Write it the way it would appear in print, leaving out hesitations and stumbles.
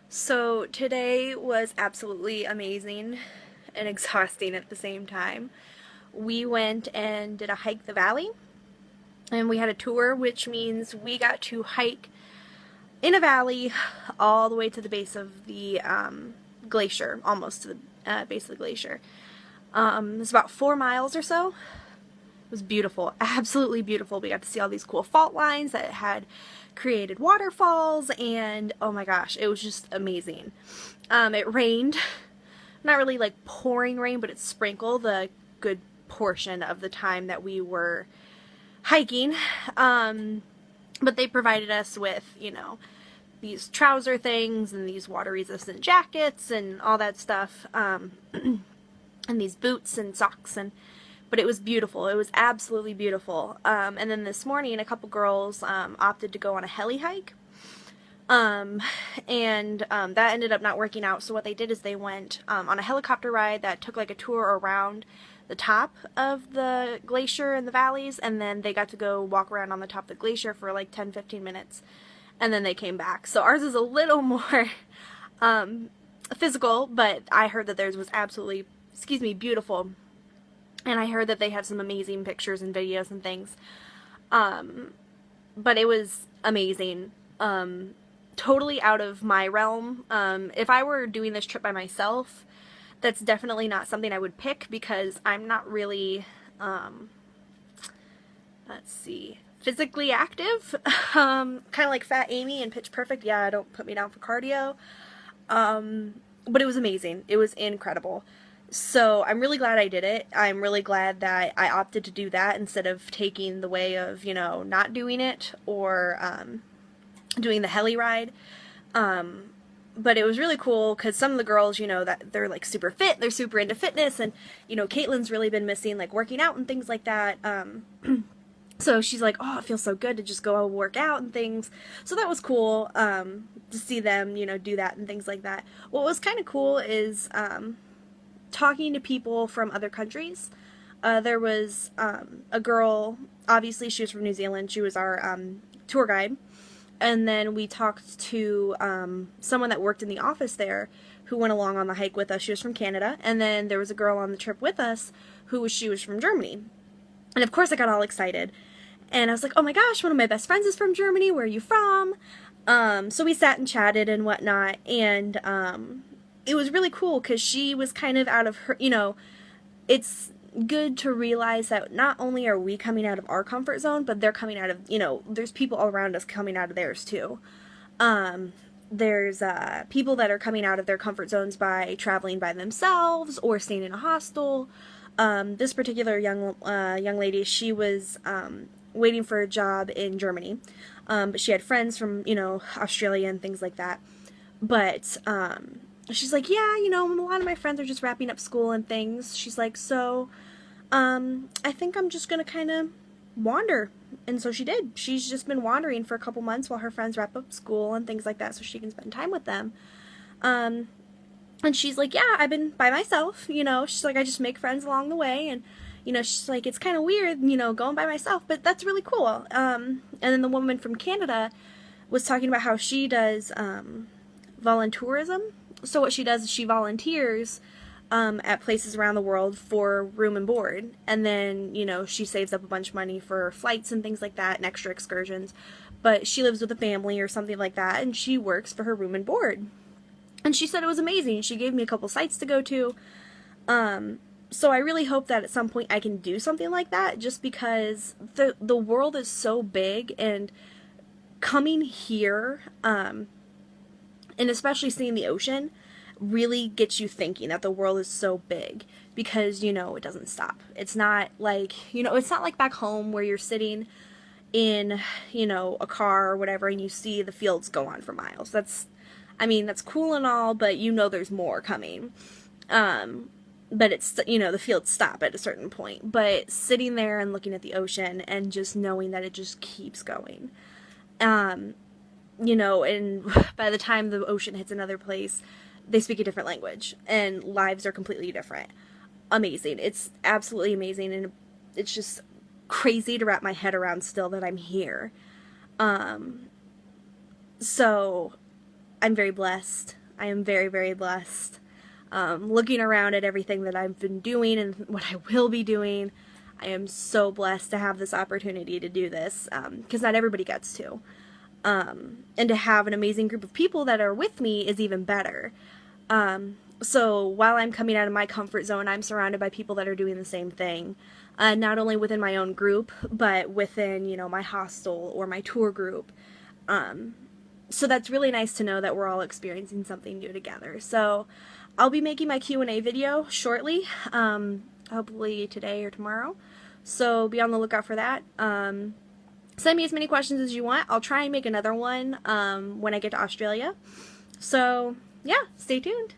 So today was absolutely amazing and exhausting at the same time. We went and did a hike the valley, and we had a tour, which means we got to hike in a valley all the way to the base of the glacier, almost to the base of the glacier. It's about 4 miles or so. It was beautiful, absolutely beautiful. We got to see all these cool fault lines that had created waterfalls, and oh my gosh, it was just amazing. It rained, not really like pouring rain, but it sprinkled a good portion of the time that we were hiking. But they provided us with, these trouser things and these water resistant jackets and all that stuff, and these boots and socks, and but it was beautiful. It was absolutely beautiful. And then this morning, a couple girls opted to go on a heli hike. That ended up not working out. So what they did is they went on a helicopter ride that took like a tour around the top of the glacier and the valleys, and then they got to go walk around on the top of the glacier for like 10-15 minutes, and then they came back. So ours is a little more physical, but I heard that theirs was absolutely, beautiful. And I heard that they had some amazing pictures and videos and things. But it was amazing. Totally out of my realm. If I were doing this trip by myself, that's definitely not something I would pick because I'm not really, physically active. Kind of like Fat Amy in Pitch Perfect. Yeah, don't put me down for cardio. But it was amazing. It was incredible. So I'm really glad I did it. I'm really glad that I opted to do that instead of taking the way of, not doing it or doing the heli ride. But it was really cool because some of the girls, that they're like super fit, they're super into fitness, and, Caitlin's really been missing like working out and things like that. So she's like, oh, it feels so good to just go work out and things. So that was cool to see them, do that and things like that. What was kind of cool is talking to people from other countries. There was a girl, obviously she was from New Zealand, she was our tour guide, and then we talked to someone that worked in the office there who went along on the hike with us. She was from Canada, and then there was a girl on the trip with us she was from Germany. And of course I got all excited, and I was like, oh my gosh, one of my best friends is from Germany, where are you from? So we sat and chatted and whatnot, and it was really cool because she was kind of out of her, it's good to realize that not only are we coming out of our comfort zone, but they're coming out of, there's people all around us coming out of theirs too. There's people that are coming out of their comfort zones by traveling by themselves or staying in a hostel. This particular young lady, she was waiting for a job in Germany, but she had friends from, Australia and things like that. But she's like, yeah, a lot of my friends are just wrapping up school and things. She's like, so, I think I'm just gonna kind of wander. And so she did. She's just been wandering for a couple months while her friends wrap up school and things like that so she can spend time with them. And she's like, yeah, I've been by myself, she's like, I just make friends along the way, and, she's like, it's kind of weird, going by myself, but that's really cool. And then the woman from Canada was talking about how she does, volunteerism. So what she does is she volunteers at places around the world for room and board, and then she saves up a bunch of money for flights and things like that and extra excursions, but she lives with a family or something like that, and she works for her room and board. And she said it was amazing. She gave me a couple sites to go to. So I really hope that at some point I can do something like that, just because the world is so big, and coming here and especially seeing the ocean really gets you thinking that the world is so big, because it doesn't stop. It's not like it's not like back home where you're sitting in a car or whatever and you see the fields go on for miles. That's cool and all, but there's more coming. But it's the fields stop at a certain point, but sitting there and looking at the ocean and just knowing that it just keeps going, and by the time the ocean hits another place, they speak a different language, and lives are completely different. Amazing. It's absolutely amazing, and it's just crazy to wrap my head around still that I'm here. So I'm very blessed. I am very, very blessed. Looking around at everything that I've been doing and what I will be doing, I am so blessed to have this opportunity to do this, because not everybody gets to. And to have an amazing group of people that are with me is even better. So while I'm coming out of my comfort zone, I'm surrounded by people that are doing the same thing, not only within my own group, but within, my hostel or my tour group. So that's really nice to know that we're all experiencing something new together. So I'll be making my Q&A video shortly, hopefully today or tomorrow. So be on the lookout for that. Send me as many questions as you want. I'll try and make another one when I get to Australia. So yeah, stay tuned.